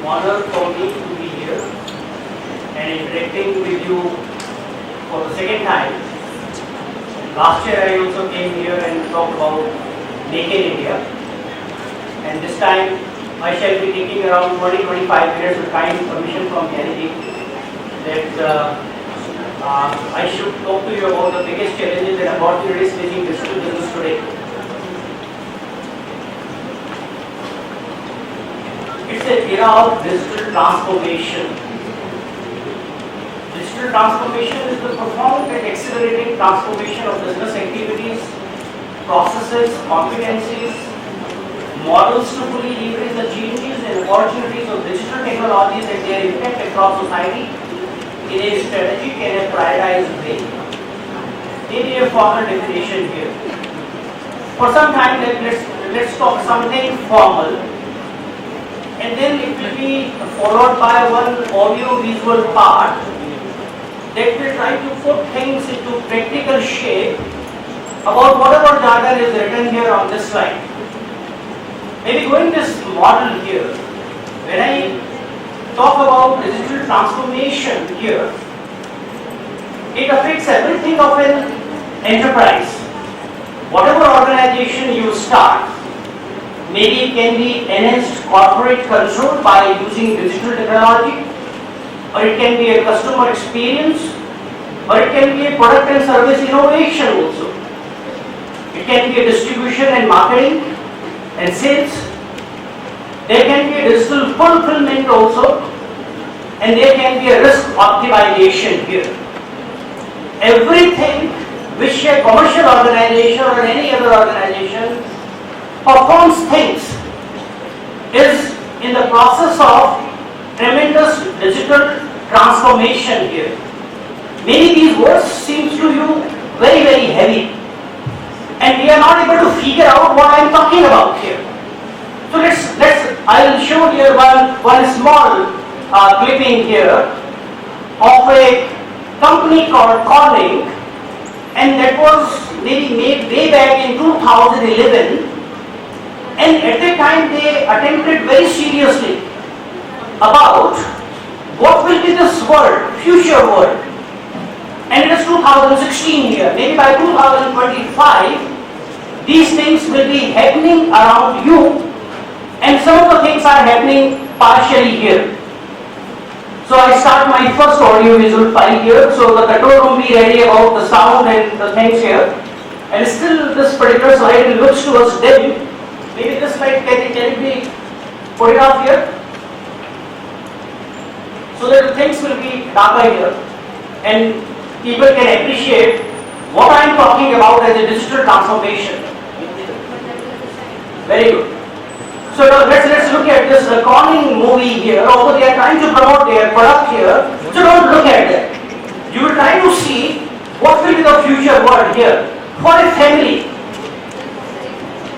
honor for me to be here and interacting with you for the second time. Last year I also came here and talked about Make in India, and this time I shall be taking around 20-25 minutes with kind permission from Yanni that I should talk to you about the biggest challenges and opportunities facing digital business today. It's an era of digital transformation. Digital transformation is the profound and accelerating transformation of business activities, processes, competencies, models to fully leverage the changes and opportunities of digital technologies and their impact across society in a strategic and a prioritized way. Maybe a formal definition here. For some time, let's talk something formal, and then it will be followed by one audio-visual part that will try to put things into practical shape about whatever jargon is written here on this slide. Maybe going this model here, when I talk about digital transformation here, it affects everything of an enterprise. Whatever organization you start, maybe it can be enhanced corporate control by using digital technology, or it can be a customer experience, or it can be a product and service innovation also. It can be a distribution and marketing and sales. There can be a digital fulfillment also, and there can be a risk optimization here. Everything which a commercial organization or any other organization performs things is in the process of tremendous digital transformation here. Maybe these words seem to you very, very heavy, and we are not able to figure out what I am talking about here. So I will show here one small clipping here of a company called Corning, and that was maybe made way back in 2011, and at that time they attempted very seriously about what will be this world, future world, and it is 2016 here. Maybe by 2025 these things will be happening around you, and some of the things are happening partially here. So I start my first audio visual file here. So the control room be ready about the sound and the things here. And still this particular slide looks to us dim. Maybe this slide can it be put it off here? So that the things will be darker here, and people can appreciate what I am talking about as a digital transformation. Very good. So now let's look at this Corning movie here. Although they are trying to promote their product here, so don't look at that. You will try to see what will be the future world here for a family.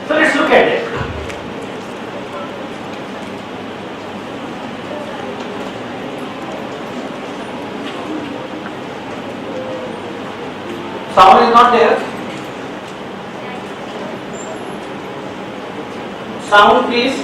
So let's look at it. Sound is not there. Sound please.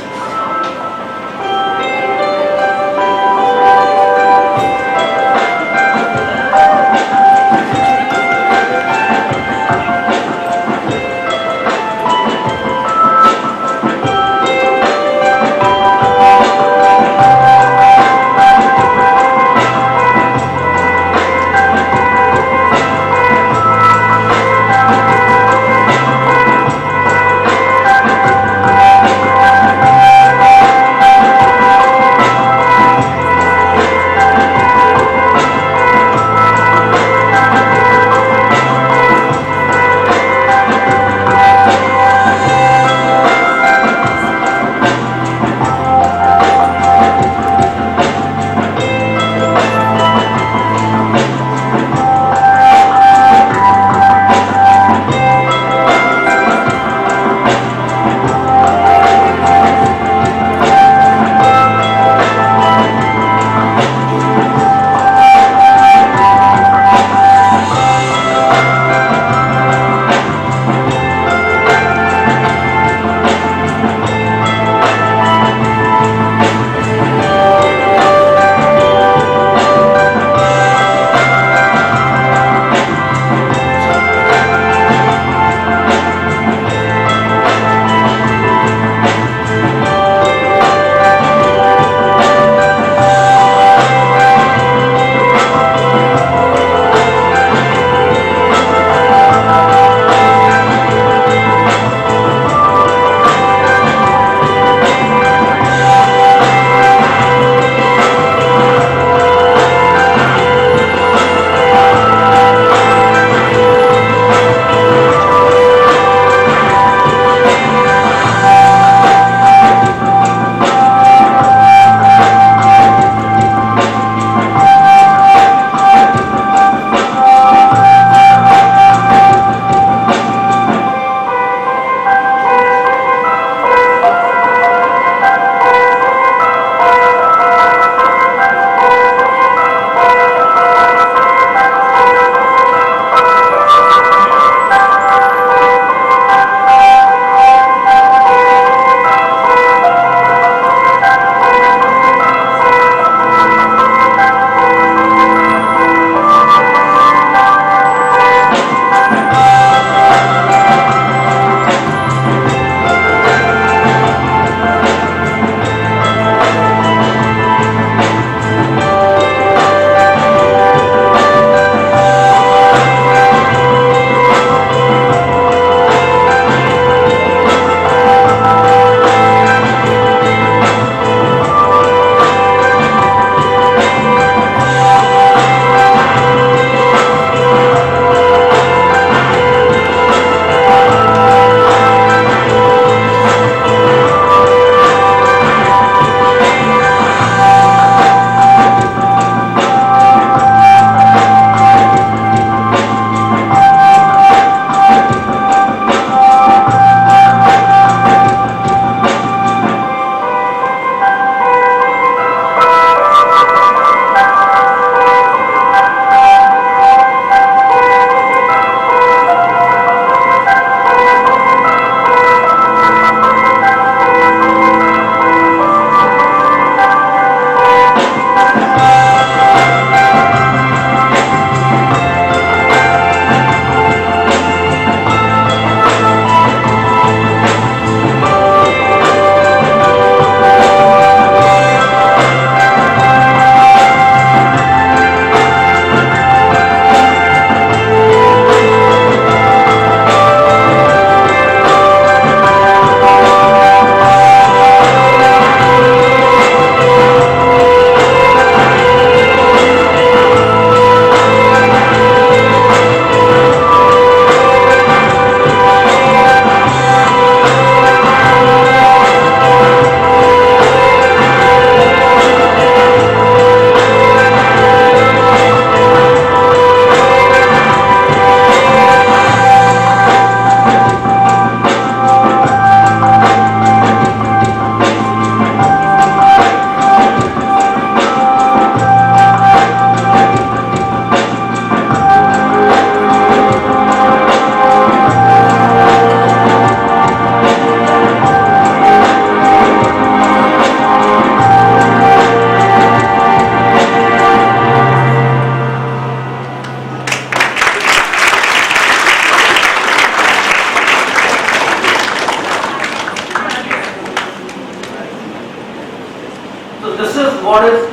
this is what is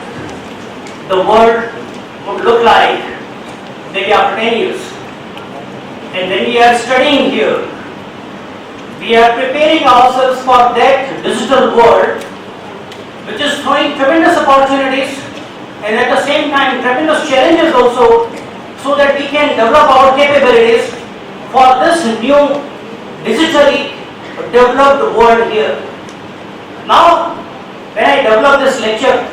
the world would look like maybe after 10 years. And when we are studying here, we are preparing ourselves for that digital world which is throwing tremendous opportunities and at the same time tremendous challenges also, so that we can develop our capabilities for this new digitally developed world here. Now, when I develop this lecture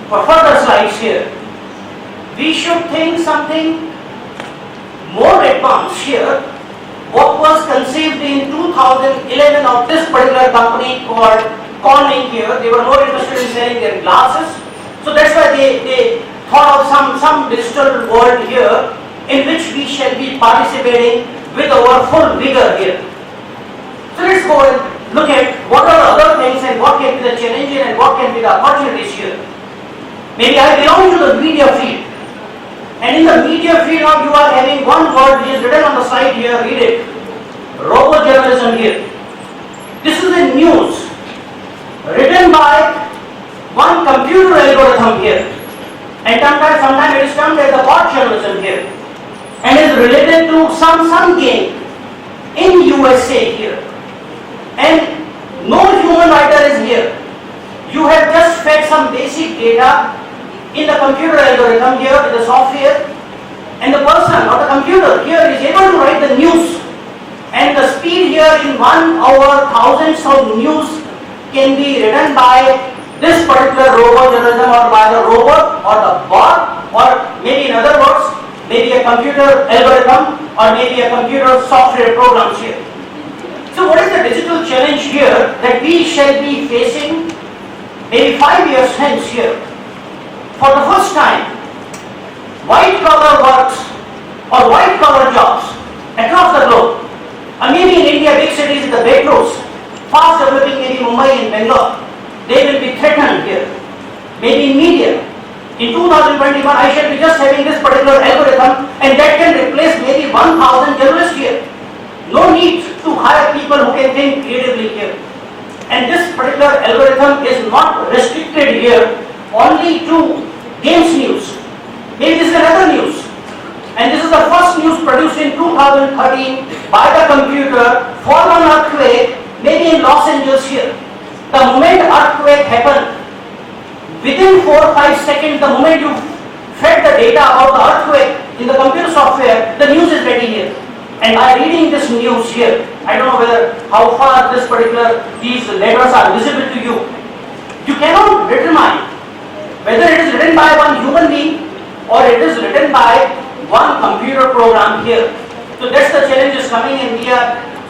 for further slides here, we should think something more advanced here. What was conceived in 2011 of this particular company called Corning here. They were more interested in selling their glasses. So that's why they thought of some digital world here in which we shall be participating with our full vigor here. So let's go and look at what are the other things and what can be the challenges and what can be the opportunities here. Maybe I belong to the media field. And in the media field now you are having one word which is written on the side here, read it. Robo-journalism here. This is the news written by one computer algorithm here. And sometimes it is termed as the bot journalism here. And is related to some game in USA here. And no human writer is here. You have just fed some basic data in the computer algorithm here, in the software, and the person or the computer here is able to write the news. And the speed here in 1 hour, thousands of news can be written by this particular robot journalism or by the robot or the bot, or maybe in other words, maybe a computer algorithm or maybe a computer software programs here. So what is the digital challenge here that we shall be facing maybe 5 years hence here? For the first time, white collar works or white collar jobs across the globe, maybe in India, big cities, the metros, fast developing, maybe Mumbai and Bangalore, they will be threatened here. Maybe in media. In 2021, I shall be just having this particular algorithm and that can replace maybe 1,000 journalists here. No need to hire people who can think creatively here. And this particular algorithm is not restricted here only to games news. Maybe this is another news. And this is the first news produced in 2013 by the computer for an earthquake, maybe in Los Angeles here. The moment earthquake happened, within 4 or 5 seconds, the moment you fed the data about the earthquake in the computer software, the news is ready here. And by reading this news here, I don't know how far these letters are visible to you. You cannot determine whether it is written by one human being or it is written by one computer program here. So that's the challenge is coming, and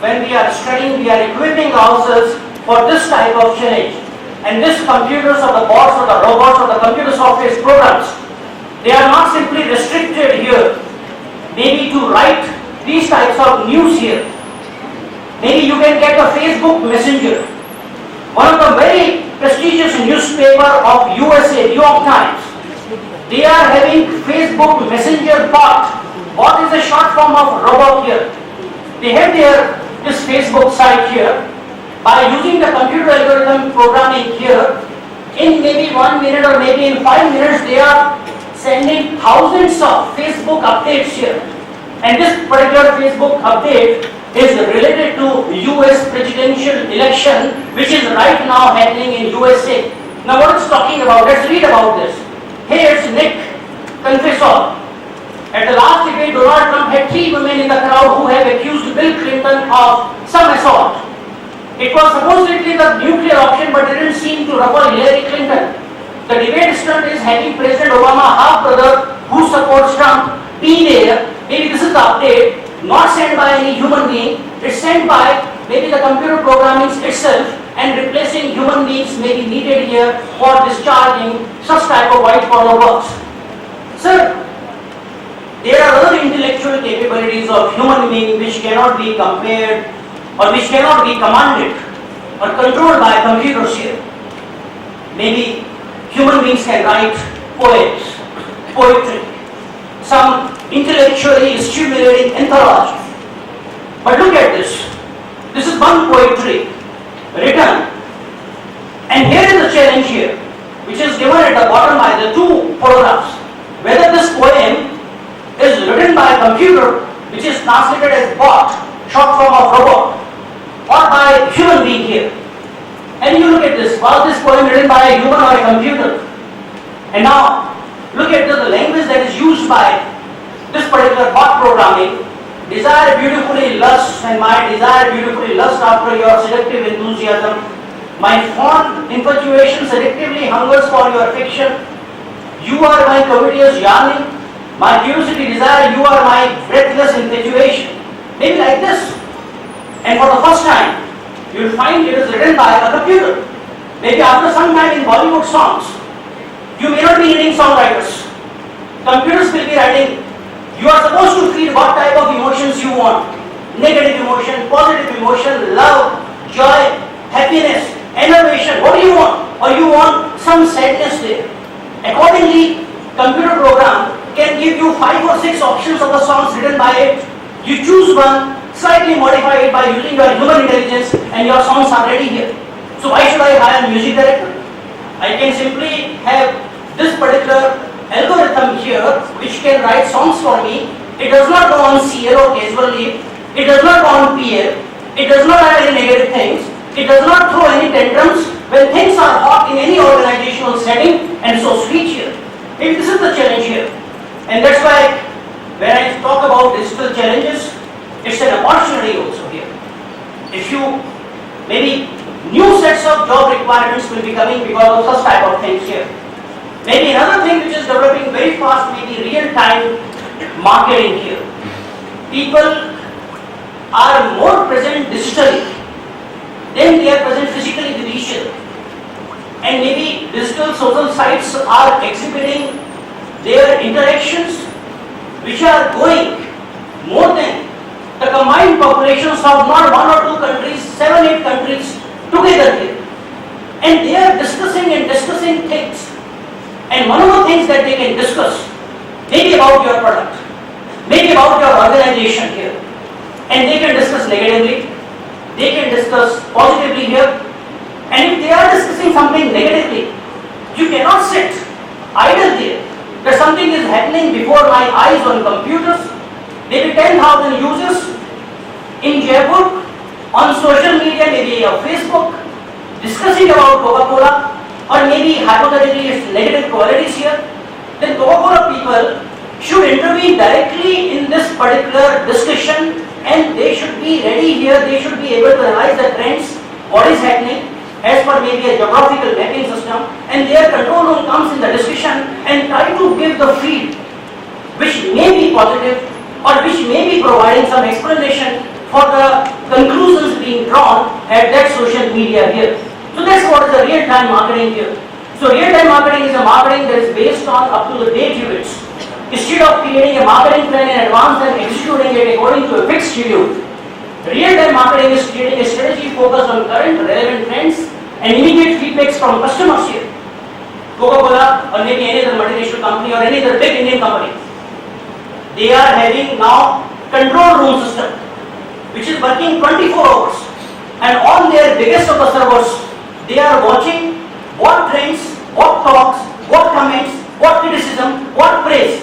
when we are studying, we are equipping ourselves for this type of challenge. And these computers or the bots or the robots or the computer software programs, they are not simply restricted here, maybe to write these types of news here. Maybe you can get a Facebook Messenger. One of the very prestigious newspaper of USA, New York Times, they are having Facebook Messenger bot. Bot is a short form of robot here. They have this Facebook site here. By using the computer algorithm programming here, in maybe 1 minute or maybe in 5 minutes, they are sending thousands of Facebook updates here. And this particular Facebook update is related to US presidential election, which is right now happening in USA. Now what it's talking about, let's read about this. Here's Nick Confessor. At the last debate, Donald Trump had 3 women in the crowd who have accused Bill Clinton of some assault. It was supposedly the nuclear option, but didn't seem to ruffle Hillary Clinton. The debate stunt is having President Obama, half-brother who supports Trump, be there. Maybe this is the update, not sent by any human being. It's sent by maybe the computer programming itself, and replacing human beings may be needed here for discharging such type of white-collar works. Sir, there are other intellectual capabilities of human being which cannot be compared or which cannot be commanded or controlled by computers here. Maybe human beings can write poems, poetry, some intellectually stimulating anthology. But look at this. This is one poetry written. And here is the challenge here, which is at the bottom by the two photographs. Whether this poem is written by a computer, which is translated as bot, short form of robot, or by a human being here. And you look at this, was this poem written by a human or a computer? And now, look at the language that is used by this particular bot programming. Desire beautifully lust, and my desire beautifully lust after your seductive enthusiasm. My fond infatuation seductively hungers for your affection. You are my covetous yearning. My curiosity desire, you are my breathless infatuation. Maybe like this. And for the first time, you will find it is written by a computer. Maybe after some time in Bollywood songs, you may not be needing songwriters. Computers will be writing. You are supposed to feed what type of emotions you want. Negative emotion, positive emotion, love, joy, happiness, innovation. What do you want? Or you want some sadness there. Accordingly, computer program can give you 5 or 6 options of the songs written by it. You choose one, slightly modify it by using your human intelligence, and your songs are ready here. So why should I hire a music director? I can simply have this particular algorithm here which can write songs for me. It does not go on CL or casual leave. It does not go on PL. It does not have any negative things. It does not throw any tantrums when things are hot in any organizational setting, and so switch here. Maybe this is the challenge here. And that's why when I talk about digital challenges, it's an opportunity also here. If you, maybe new sets of job requirements will be coming because of such type of things here. Maybe another thing which is developing very fast may be real-time marketing here. People are more present digitally than they are present physically with each other. And maybe digital social sites are exhibiting their interactions which are going more than the combined populations of not 1 or 2 countries, 7, 8 countries together here. And they are discussing things. And one of the things that they can discuss, maybe about your product, maybe about your organization here. And they can discuss negatively, they can discuss positively here. And if they are discussing something negatively, you cannot sit idle there. That something is happening before my eyes on computers. Maybe 10,000 users in Jaipur on social media, maybe on Facebook, discussing about Coca-Cola, or maybe hypothetically its negative qualities here. Then Coca-Cola people should intervene directly in this particular discussion, and they should be ready here. They should be able to analyze the trends, what is happening, as per maybe a geographical mapping system, and their control room comes in the discussion and try to give the feed which may be positive or which may be providing some explanation for the conclusions being drawn at that social media here. So that's what is the real-time marketing here. So real-time marketing is a marketing that is based on up to the date events. Instead of creating a marketing plan in advance and executing it according to a fixed schedule, real-time marketing is creating a strategy focused on current relevant trends and immediate feedbacks from customers here. Coca-Cola or maybe any other multinational company or any other big Indian company, they are having now control room system which is working 24 hours, and on their biggest of the servers, they are watching what trends, what talks, what comments, what criticism, what praise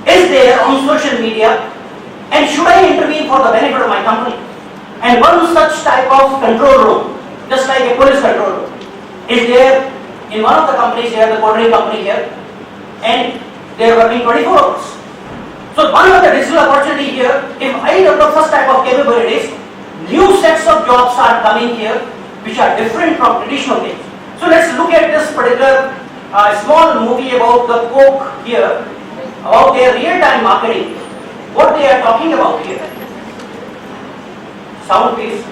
is there on social media, and should I intervene for the benefit of my company? And one such type of control room, just like a police control room, is there in one of the companies here, the cold drink company here, and they are working 24 hours. So one of the digital opportunity here, if I develop such type of capabilities, new sets of jobs are coming here which are different from traditional things. So let's look at this particular small movie about the Coke here, about their real-time marketing, what they are talking about here. Sound please.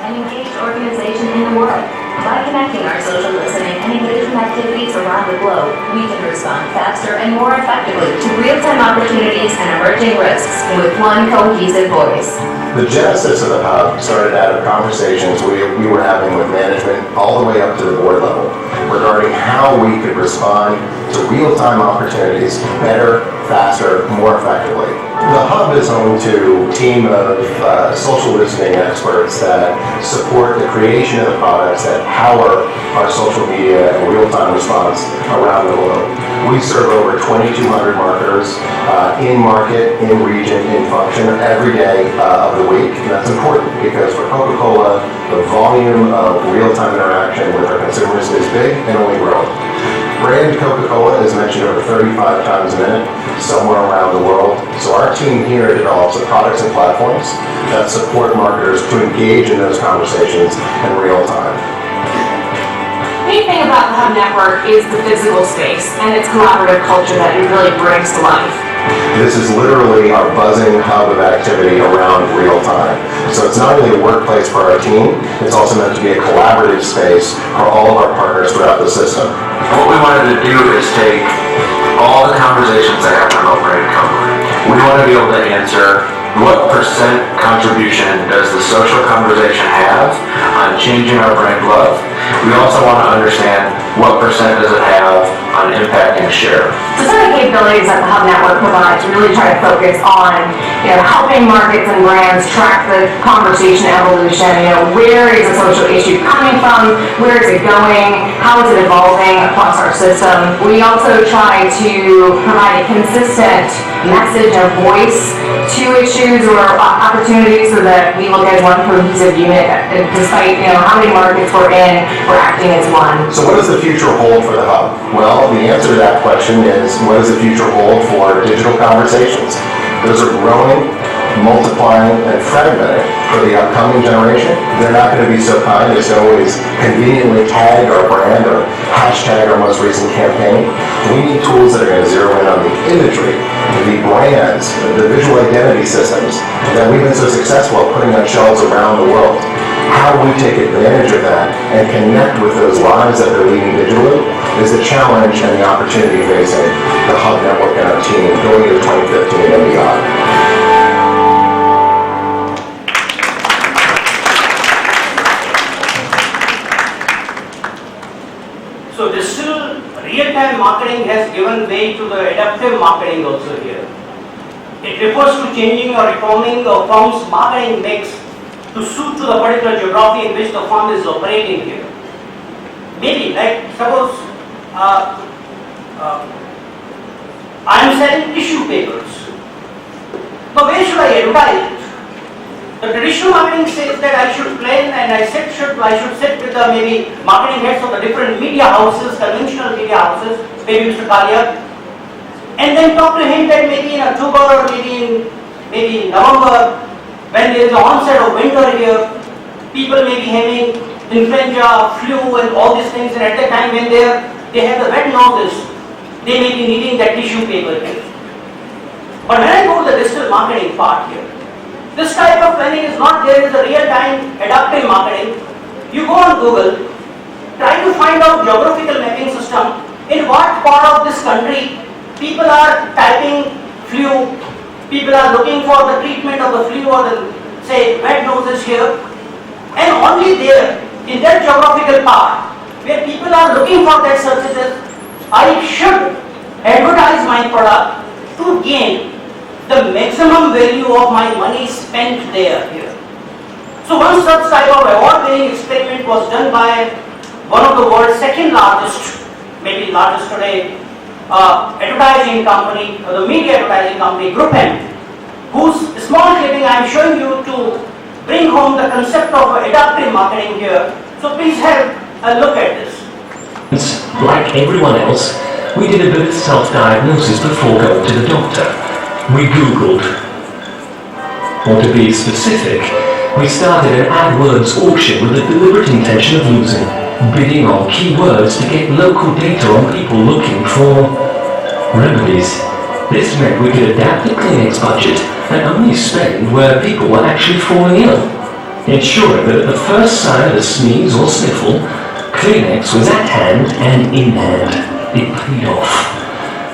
An engaged organization in the world. By connecting our social listening and engagement activities around the globe, we can respond faster and more effectively to real-time opportunities and emerging risks with one cohesive voice. The genesis of the hub started out of conversations we were having with management all the way up to the board level regarding how we could respond to real-time opportunities better, faster, more effectively. The Hub is home to a team of social listening experts that support the creation of the products that power our social media and real-time response around the globe. We serve over 2,200 marketers in market, in region, in function every day of the week. And that's important because for Coca-Cola, the volume of real-time interaction with our consumers is big and only growing. Brand Coca-Cola is mentioned over 35 times a minute somewhere around the world. So our team here develops the products and platforms that support marketers to engage in those conversations in real time. The main thing about the Hub Network is the physical space and its collaborative culture that it really brings to life. This is literally our buzzing hub of activity around real time. So it's not only a workplace for our team, it's also meant to be a collaborative space for all of our partners throughout the system. What we wanted to do is take all the conversations that happen about brand coverage. We want to be able to answer what percent contribution does the social conversation have on changing our brand love. We also want to understand what percent does it have on impacting share. So some of the capabilities that the Hub Network provides really try to focus on, helping markets and brands track the conversation evolution. Where is a social issue coming from? Where is it going? How is it evolving across our system? We also try to provide a consistent message and voice to issues or opportunities so that we look as one cohesive unit. Despite how many markets we're in, we're acting as one. So what does the future hold for the Hub? Well, the answer to that question is, what does the future hold for digital conversations? Those are growing, multiplying, and fragmenting for the upcoming generation. They're not going to be so kind as to always conveniently tag our brand or hashtag our most recent campaign. We need tools that are going to zero in on the imagery, the brands, the visual identity systems that we've been so successful at putting on shelves around the world. How we take advantage of that and connect with those lives that they're leading digitally is the challenge and the opportunity facing the Hub Network and our team going into 2015 and beyond. So digital real-time marketing has given way to the adaptive marketing also here. It refers to changing or reforming a firm's marketing mix to suit to the particular geography in which the firm is operating here. Maybe, like suppose I am selling tissue papers. But where should I advertise it? The traditional marketing says that I should plan and I should sit with the maybe marketing heads of the different media houses, conventional media houses, maybe Mr. Kalia, and then talk to him that maybe in October or maybe in November, when there is an onset of winter here, people may be having influenza, flu and all these things, and at the time when they have the wet noses, they may be needing that tissue paper here. But when I go to the digital marketing part here, this type of planning is not there in the real-time adaptive marketing. You go on Google, try to find out geographical mapping system, in what part of this country people are typing flu, people are looking for the treatment of the flu or the, say, wet noses here, and only there, in that geographical part, where people are looking for that services, I should advertise my product to gain the maximum value of my money spent there here. So one such type of award-winning experiment was done by one of the world's second largest, maybe largest today, advertising company, the media advertising company, Group M, whose small clipping I am showing you to bring home the concept of adaptive marketing here. So please have a look at this. Like everyone else, we did a bit of self-diagnosis before going to the doctor. We Googled. Or to be specific, we started an AdWords auction with the deliberate intention of losing, bidding on keywords to get local data on people looking for remedies. This meant we could adapt the clinic's budget and only spend where people were actually falling ill, ensuring that at the first sign of a sneeze or sniffle, Kleenex was at hand and in hand. It paid off.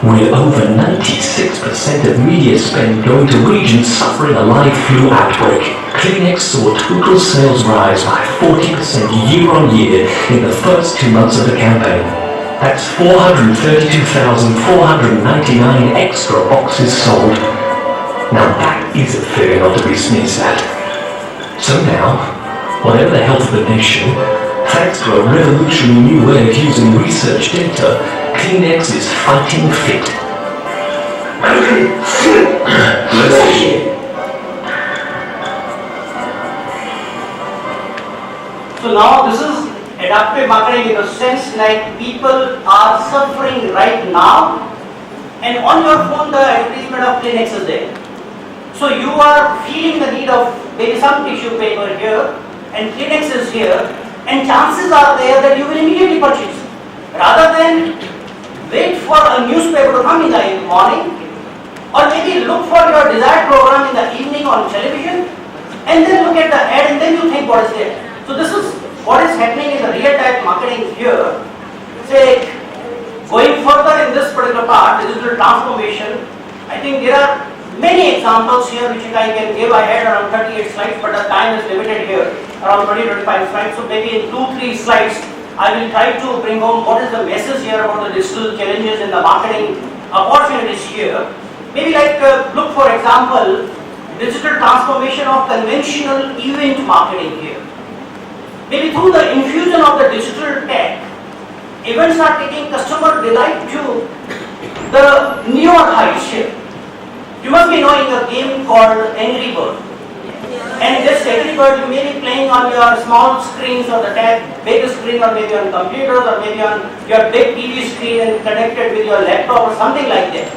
With over 96% of media spend going to regions suffering a live flu outbreak, Kleenex saw total sales rise by 40% year on year in the first 2 months of the campaign. That's 432,499 extra boxes sold. Now that is a figure not to be sneezed at. So now, whatever the health of the nation, thanks to a revolutionary new way of using research data, Kleenex is fighting fit. Let's see. So now this is adaptive marketing in the sense like people are suffering right now, and on your phone the advertisement of Kleenex is there. So you are feeling the need of maybe some tissue paper here and Kleenex is here, and chances are there that you will immediately purchase. Rather than wait for a newspaper to come in the morning, or maybe look for your desired program in the evening on television, and then look at the ad and then you think what is there. So this is what is happening in the real-time marketing here. Say, going further in this particular part, digital transformation, I think there are many examples here which I can give. I had around 38 slides, but the time is limited here, around 20-25 slides. So maybe in 2-3 slides, I will try to bring home what is the message here about the digital challenges and the marketing opportunities here. Maybe like, look for example, digital transformation of conventional event marketing here. Maybe through the infusion of the digital tech, events are taking customer delight to the newer heights here. You must be knowing a game called Angry Bird. And this Angry Bird you may be playing on your small screens or the big screen, or maybe on computers, or maybe on your big TV screen and connected with your laptop or something like that.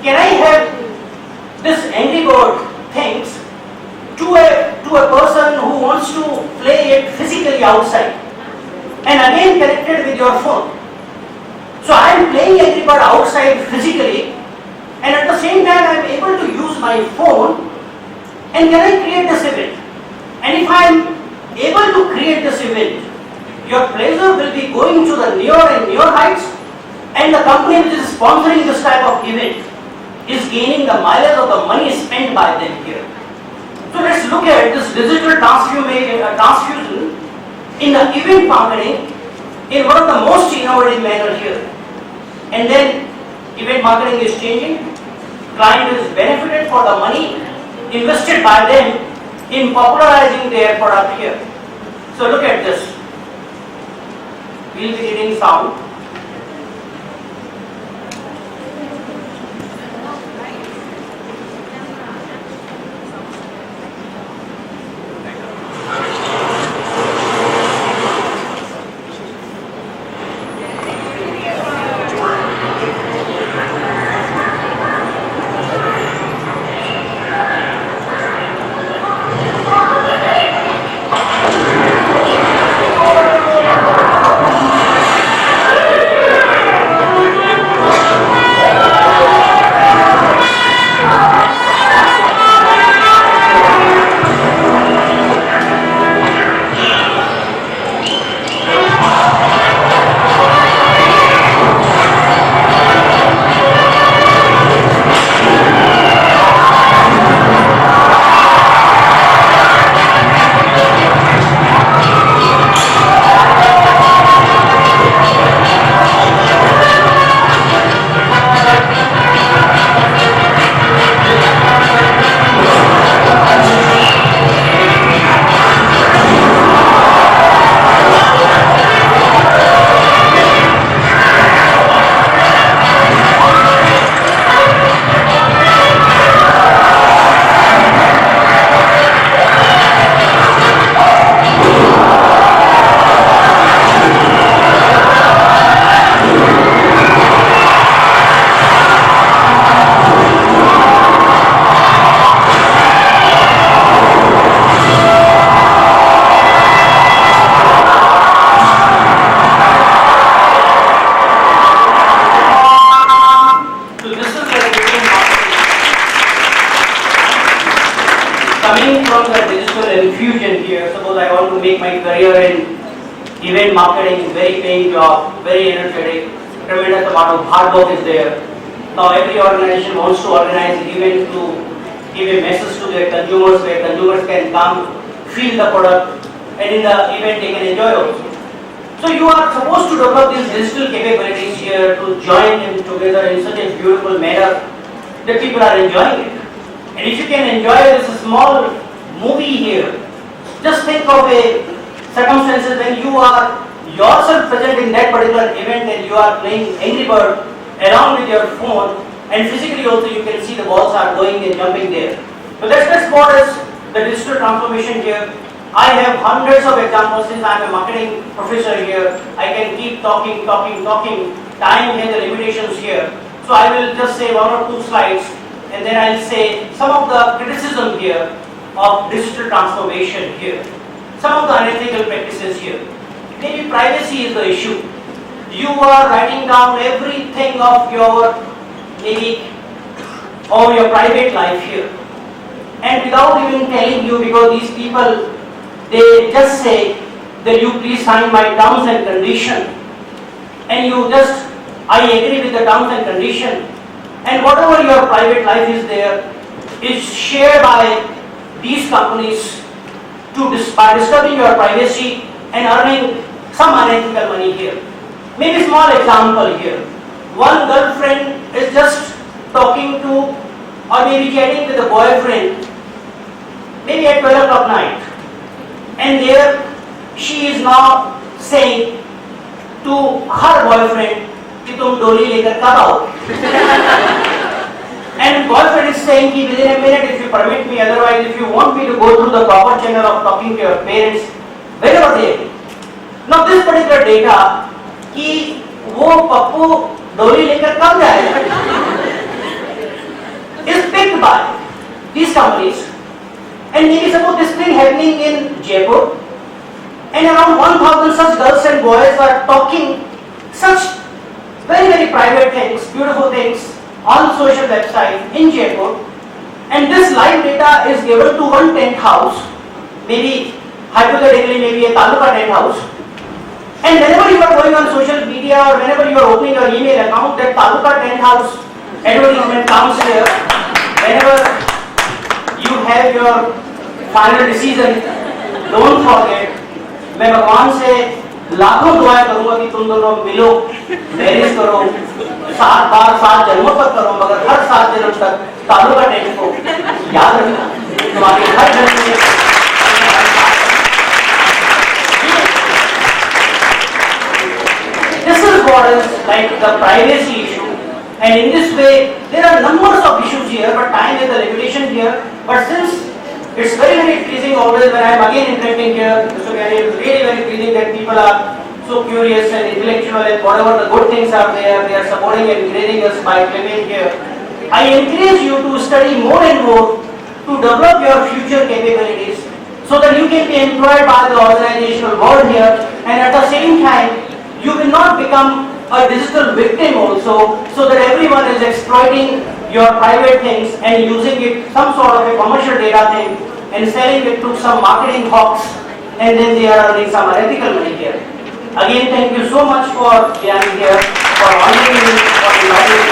Can I have this Angry Bird things to a person who wants to play it physically outside, and again connected with your phone? So I am playing Angry Bird outside physically, and at the same time I am able to use my phone, and can I create this event? And if I am able to create this event, your pleasure will be going to the newer and newer heights, and the company which is sponsoring this type of event is gaining the mileage of the money spent by them here. So let's look at this digital transfusion in the event marketing in one of the most innovative manner here. And then event marketing is changing. Client is benefited for the money invested by them in popularizing their product here. So look at this. We'll be getting sound. Coming from the digital infusion here, suppose I want to make my career in event marketing, very paying job, very energetic, tremendous amount of hard work is there. Now every organization wants to organize an event to give a message to their consumers, where consumers can come, feel the product, and in the event they can enjoy also. So you are supposed to develop these digital capabilities here to join them together in such a beautiful manner that people are enjoying it. And if you can enjoy this small movie here, just think of a circumstances when you are yourself present in that particular event and you are playing Angry Bird along with your phone, and physically also you can see the balls are going and jumping there. So that's what is the digital transformation here. I have hundreds of examples since I am a marketing professor here. I can keep talking. Time has the limitations here. So I will just say one or two slides and then I'll say some of the criticism here of digital transformation here. Some of the unethical practices here. Maybe privacy is the issue. You are writing down everything of your maybe or your private life here. And without even telling you, because these people, they just say that you please sign my terms and condition. And you just, I agree with the terms and condition. And whatever your private life is there, is shared by these companies by disturbing your privacy and earning some unethical money here. Maybe small example here. One girlfriend is just talking to or maybe chatting with a boyfriend maybe at 12 o'clock night. And there she is now saying to her boyfriend कि तुम डोली लेकर कब आओ? And boyfriend is saying कि within a minute if you permit me, otherwise if you want me to go through the proper channel of talking to your parents, whenever they agree. Now this particular data कि वो पप्पू डोली लेकर कब जाएगा is picked by these companies. And maybe suppose this thing happening in Jaipur and around 1,000 such girls and boys are talking such very private things, beautiful things on social website in Jaipur, and this live data is given to one tent house, maybe hypothetically maybe a taluka tent house, and whenever you are going on social media or whenever you are opening your email account, that taluka tent house advertisement comes here. Whenever you have your final decision, don't forget, मैं भगवान से लाखों दुआएं करूंगा कि तुम दोनों मिलो, मैरिज करो, 7 बार 7 जन्मों तक करो, मगर हर 7 जन्म तक तालुका टेंट को याद रखना, तुम्हारी हर जन्म में। This is what is like the privacy issue, and in this way there are numbers of issues here, but time is the limitation here. But since it's very pleasing always when I am again interacting here, Mr. Gani, it's really very pleasing that people are so curious and intellectual, and whatever the good things are there, they are supporting and encouraging us by coming here. I encourage you to study more and more to develop your future capabilities so that you can be employed by the organizational world here, and at the same time you will not become a digital victim also, so that everyone is exploiting your private things and using it some sort of a commercial data thing and selling it to some marketing hawks, and then they are earning some unethical money here. Again, thank you so much for being here, for honoring me, for inviting me.